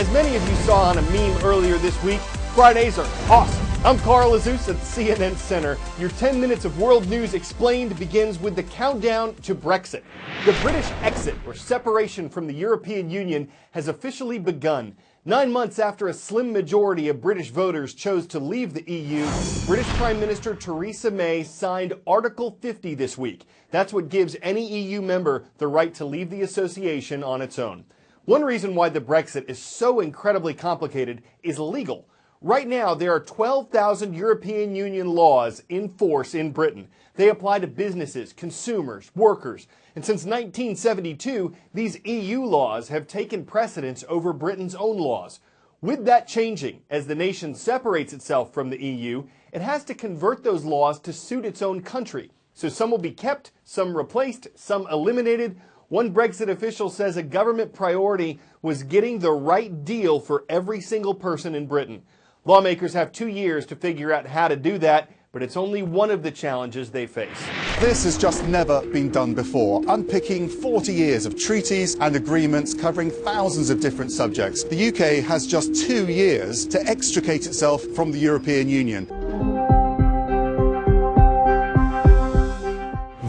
As many of you saw on a meme earlier this week, Fridays are awesome. I'm Carl Azuz at CNN Center. Your 10 minutes of world news explained begins with the countdown to Brexit. The British exit, or separation from the European Union, has officially begun. 9 months after a slim majority of British voters chose to leave the EU, British Prime Minister Theresa May signed Article 50 this week. That's what gives any EU member the right to leave the association on its own. One reason why the Brexit is so incredibly complicated is legal. Right now, there are 12,000 European Union laws in force in Britain. They apply to businesses, consumers, workers. And since 1972, these EU laws have taken precedence over Britain's own laws. With that changing, as the nation separates itself from the EU, it has to convert those laws to suit its own country. So some will be kept, some replaced, some eliminated. One Brexit official says a government priority was getting the right deal for every single person in Britain. Lawmakers have 2 years to figure out how to do that, but it's only one of the challenges they face. This has just never been done before, unpicking 40 years of treaties and agreements covering thousands of different subjects. The UK has just 2 years to extricate itself from the European Union.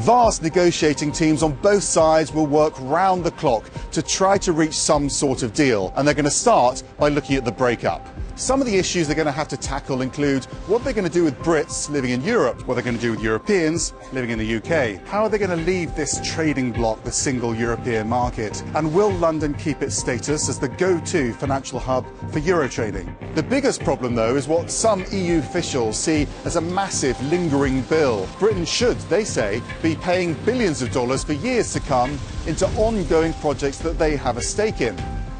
Vast negotiating teams on both sides will work round the clock to try to reach some sort of deal, and they're going to start by looking at the breakup. Some of the issues they're going to have to tackle include what they're going to do with Brits living in Europe, what they're going to do with Europeans living in the UK, how are they going to leave this trading bloc, the single European market, and will London keep its status as the go-to financial hub for Euro trading? The biggest problem, though, is what some EU officials see as a massive lingering bill. Britain should, they say, be paying billions of dollars for years to come into ongoing projects that they have a stake in.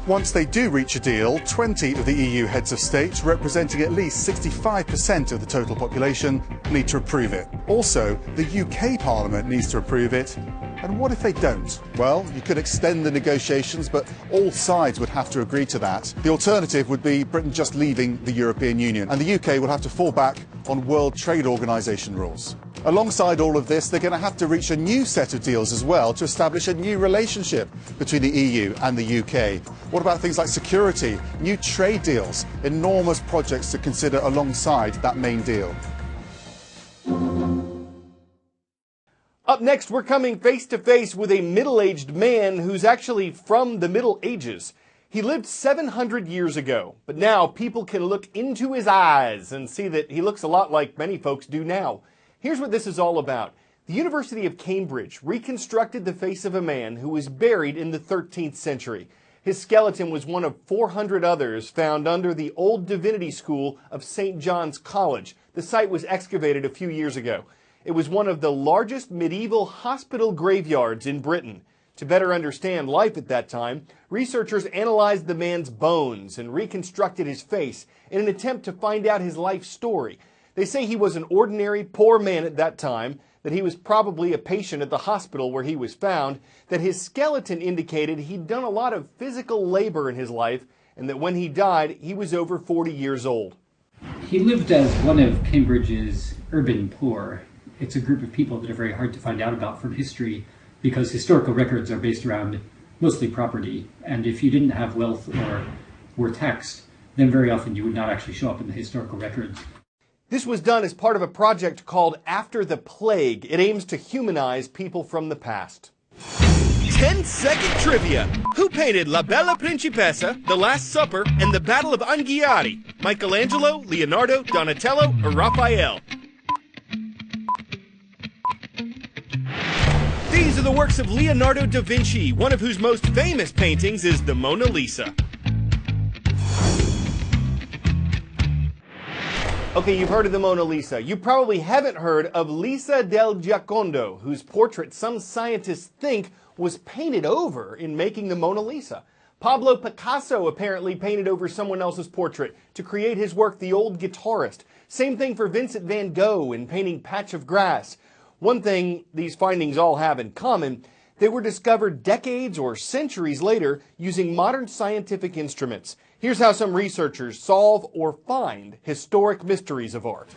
Once they do reach a deal, 20 of the EU heads of state, representing at least 65% of the total population, need to approve it. Also, the UK Parliament needs to approve it. And what if they don't? Well, you could extend the negotiations, but all sides would have to agree to that. The alternative would be Britain just leaving the European Union, and the UK will have to fall back on World Trade Organization rules. Alongside all of this, they're going to have to reach a new set of deals as well to establish a new relationship between the EU and the UK. What about things like security, new trade deals, enormous projects to consider alongside that main deal? Up next, we're coming face to face with a middle-aged man who's actually from the Middle Ages. He lived 700 years ago, but now people can look into his eyes and see that he looks a lot like many folks do now. Here's what this is all about. The University of Cambridge reconstructed the face of a man who was buried in the 13th century. His skeleton was one of 400 others found under the old divinity school of St. John's College. The site was excavated a few years ago. It was one of the largest medieval hospital graveyards in Britain. To better understand life at that time, researchers analyzed the man's bones and reconstructed his face in an attempt to find out his life story. They say he was an ordinary, poor man at that time, that he was probably a patient at the hospital where he was found, that his skeleton indicated he'd done a lot of physical labor in his life, and that when he died, he was over 40 years old. He lived as one of Cambridge's urban poor. It's a group of people that are very hard to find out about from history because historical records are based around mostly property. And if you didn't have wealth or were taxed, then very often you would not actually show up in the historical records. This was done as part of a project called After the Plague. It aims to humanize people from the past. 10-second trivia. Who painted La Bella Principessa, The Last Supper, and The Battle of Anghiari? Michelangelo, Leonardo, Donatello, or Raphael? These are the works of Leonardo da Vinci, one of whose most famous paintings is the Mona Lisa. Okay, you've heard of the Mona Lisa. You probably haven't heard of Lisa del Giocondo, whose portrait some scientists think was painted over in making the Mona Lisa. Pablo Picasso apparently painted over someone else's portrait to create his work, The Old Guitarist. Same thing for Vincent van Gogh in painting Patch of Grass. One thing these findings all have in common, they were discovered decades or centuries later using modern scientific instruments. Here's how some researchers solve or find historic mysteries of art.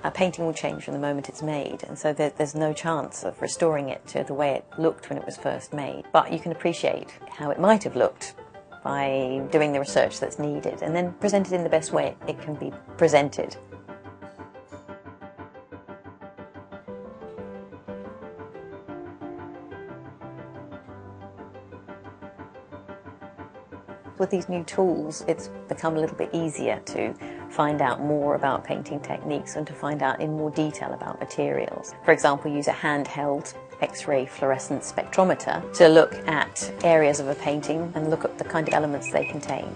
A painting will change from the moment it's made, and so there's no chance of restoring it to the way it looked when it was first made. But you can appreciate how it might have looked by doing the research that's needed, and then present it in the best way it can be presented. With these new tools, it's become a little bit easier to find out more about painting techniques and to find out in more detail about materials. For example, use a handheld X-ray fluorescence spectrometer to look at areas of a painting and look at the kind of elements they contain.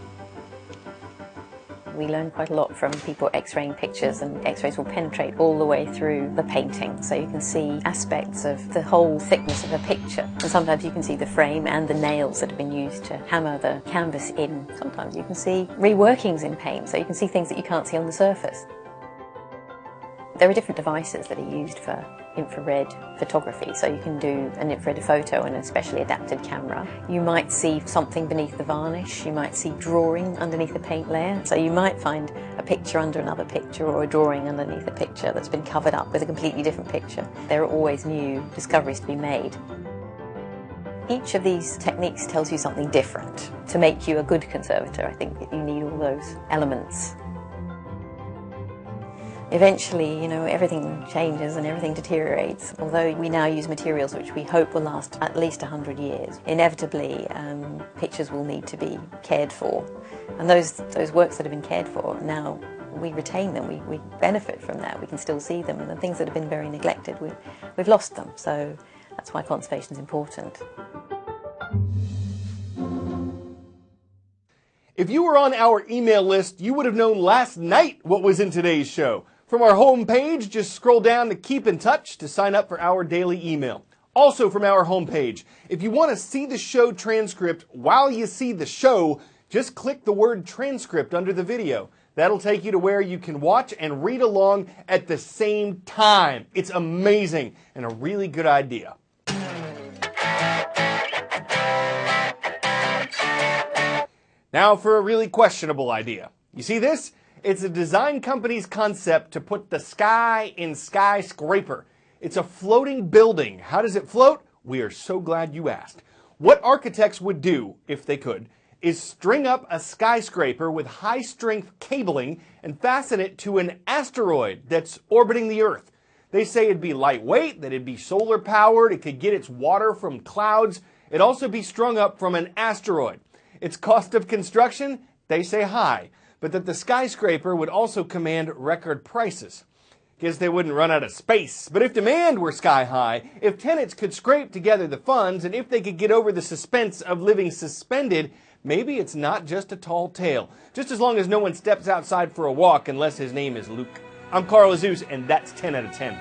We learn quite a lot from people X-raying pictures, and X-rays will penetrate all the way through the painting, so you can see aspects of the whole thickness of a picture. And sometimes you can see the frame and the nails that have been used to hammer the canvas in. Sometimes you can see reworkings in paint, so you can see things that you can't see on the surface. There are different devices that are used for infrared photography, so you can do an infrared photo and a specially adapted camera. You might see something beneath the varnish, you might see drawing underneath the paint layer, so you might find a picture under another picture or a drawing underneath a picture that's been covered up with a completely different picture. There are always new discoveries to be made. Each of these techniques tells you something different. To make you a good conservator, I think you need all those elements. Eventually, everything changes and everything deteriorates. Although we now use materials which we hope will last at least 100 years, inevitably pictures will need to be cared for. And those works that have been cared for, now we retain them, we benefit from that, we can still see them. And the things that have been very neglected, we've lost them. So that's why conservation is important. If you were on our email list, you would have known last night what was in today's show. From our homepage, just scroll down to Keep in Touch to sign up for our daily email. Also from our homepage, if you want to see the show transcript while you see the show, just click the word transcript under the video. That'll take you to where you can watch and read along at the same time. It's amazing and a really good idea. Now for a really questionable idea. You see this? It's a design company's concept to put the sky in skyscraper. It's a floating building. How does it float? We are so glad you asked. What architects would do, if they could, is string up a skyscraper with high-strength cabling and fasten it to an asteroid that's orbiting the Earth. They say it'd be lightweight, that it'd be solar-powered, it could get its water from clouds. It'd also be strung up from an asteroid. Its cost of construction, they say high, but that the skyscraper would also command record prices. Guess they wouldn't run out of space. But if demand were sky high, if tenants could scrape together the funds, and if they could get over the suspense of living suspended, maybe it's not just a tall tale. Just as long as no one steps outside for a walk unless his name is Luke. I'm Carl Azuz, and that's 10 out of 10.